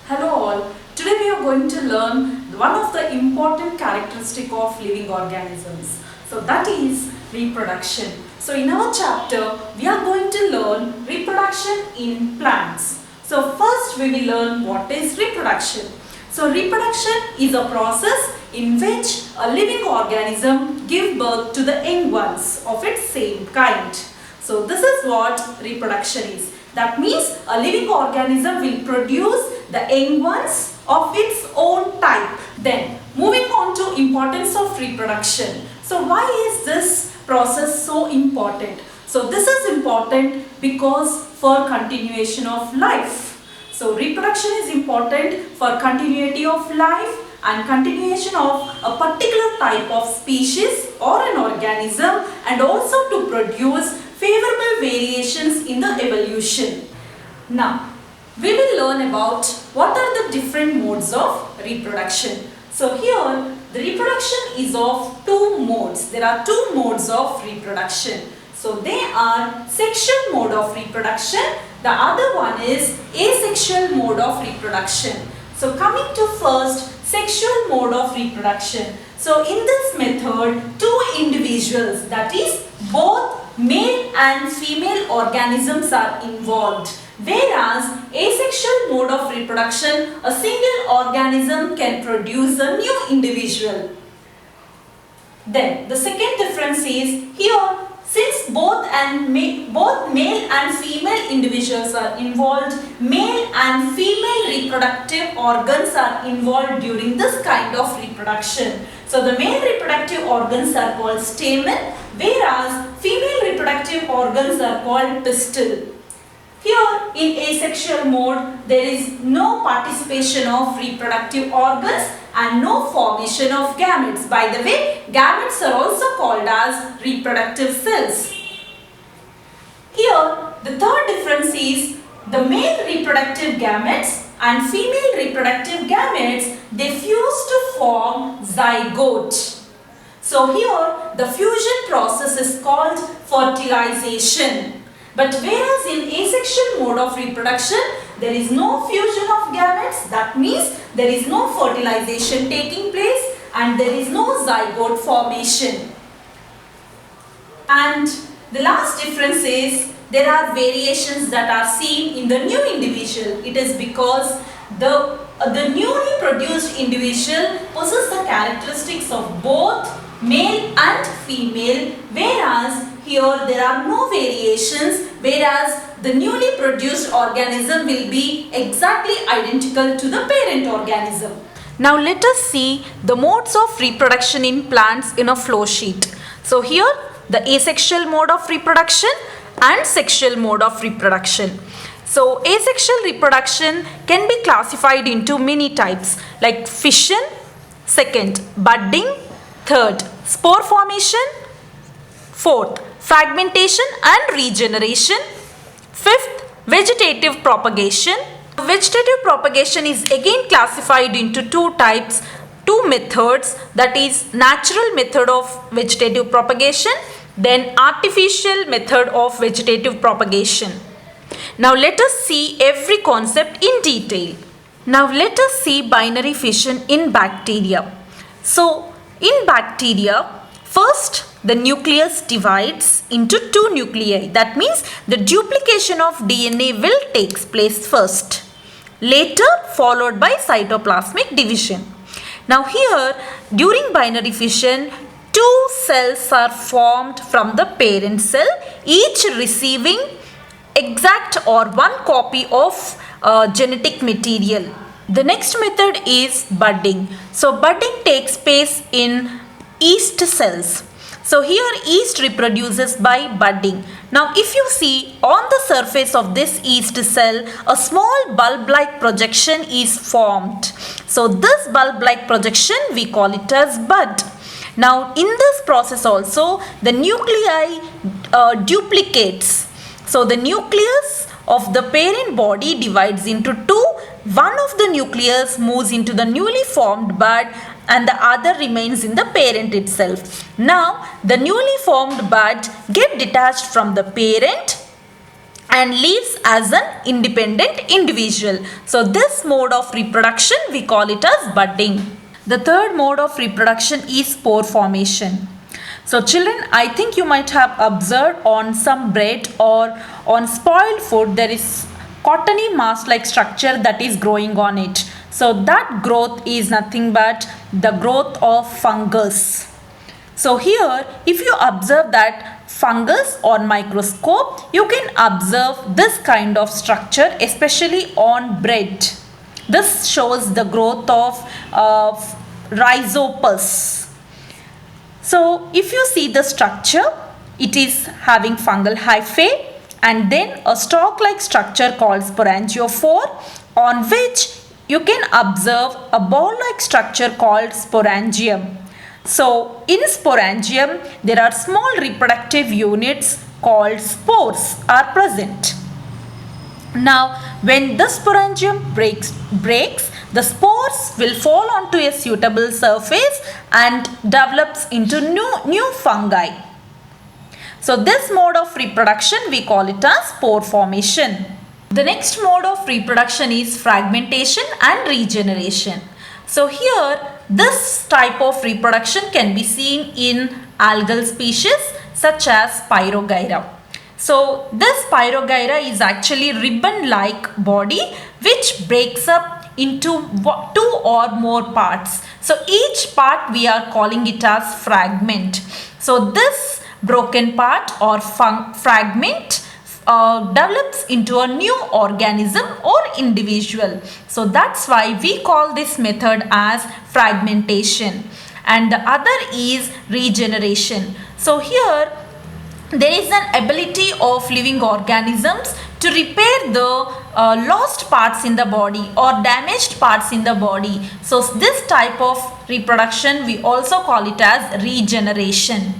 Hello all. Today we are going to learn one of the important characteristic of living organisms. So that is reproduction. So in our chapter we are going to learn reproduction in plants. So first we will learn what is reproduction. So reproduction is a process in which a living organism gives birth to the young ones of its same kind. So this is what reproduction is. That means a living organism will produce the young ones of its own type. Then moving on to importance of reproduction. So why is this process so important? So this is important because for continuation of life. So reproduction is important for continuity of life and continuation of a particular type of species or an organism, and also to produce favorable variations in the evolution. Now, we will learn about what are the different modes of reproduction. So here, the reproduction is of two modes. There are two modes of reproduction. So they are sexual mode of reproduction. The other one is asexual mode of reproduction. So coming to first, sexual mode of reproduction. So in this method, two individuals, that is both male and female organisms are involved. Whereas asexual mode of reproduction, a single organism can produce a new individual. Then the second difference is here, since both male and female individuals are involved, male and female reproductive organs are involved during this kind of reproduction. So the male reproductive organs are called stamen, whereas female reproductive organs are called pistil. Here in asexual mode, there is no participation of reproductive organs and no formation of gametes. By the way, gametes are also called as reproductive cells. Here, the third difference is the male reproductive gametes and female reproductive gametes, they fuse to form zygote. So here, the fusion process is called fertilization. But whereas in asexual mode of reproduction, there is no fusion of gametes, that means there is no fertilization taking place and there is no zygote formation. And the last difference is there are variations that are seen in the new individual. It is because the newly produced individual possesses the characteristics of both male and female, whereas here there are no variations, whereas the newly produced organism will be exactly identical to the parent organism. Now let us see the modes of reproduction in plants in a flow sheet. So here the asexual mode of reproduction and sexual mode of reproduction. So asexual reproduction can be classified into many types like fission, second budding, third spore formation, fourth fragmentation and regeneration, fifth vegetative propagation. Vegetative propagation is again classified into two types, two methods, that is natural method of vegetative propagation, then artificial method of vegetative propagation. Now let us see every concept in detail. Now let us see binary fission in bacteria. So in bacteria, first the nucleus divides into two nuclei. That means the duplication of DNA will take place first, later followed by cytoplasmic division. Now here during binary fission, two cells are formed from the parent cell, each receiving exact or one copy of genetic material. The next method is budding. So budding takes place in yeast cells. So here yeast reproduces by budding. Now if you see on the surface of this yeast cell, a small bulb-like projection is formed. So this bulb-like projection we call it as bud. Now in this process also the nuclei duplicates. So the nucleus of the parent body divides into two. One of the nucleus moves into the newly formed bud and the other remains in the parent itself. Now the newly formed bud get detached from the parent and lives as an independent individual. So this mode of reproduction we call it as budding. The third mode of reproduction is spore formation. So children, I think you might have observed on some bread or on spoiled food there is cottony mass like structure that is growing on it. So that growth is nothing but the growth of fungus. So here if you observe that fungus on microscope, you can observe this kind of structure especially on bread. This shows the growth of rhizopus. So if you see the structure, it is having fungal hyphae and then a stalk-like structure called sporangiophore, on which you can observe a ball-like structure called sporangium. So in sporangium, there are small reproductive units called spores are present. Now when the sporangium breaks, the spores will fall onto a suitable surface and develops into new fungi. So this mode of reproduction we call it as spore formation. The next mode of reproduction is fragmentation and regeneration. So here this type of reproduction can be seen in algal species such as Pyrogyra. So this Pyrogyra is actually ribbon-like body which breaks up into 2 or more parts. So each part we are calling it as fragment. So this broken part or fragment develops into a new organism or individual. So that's why we call this method as fragmentation. And the other is regeneration. So here there is an ability of living organisms to repair the lost parts in the body or damaged parts in the body. So this type of reproduction we also call it as regeneration.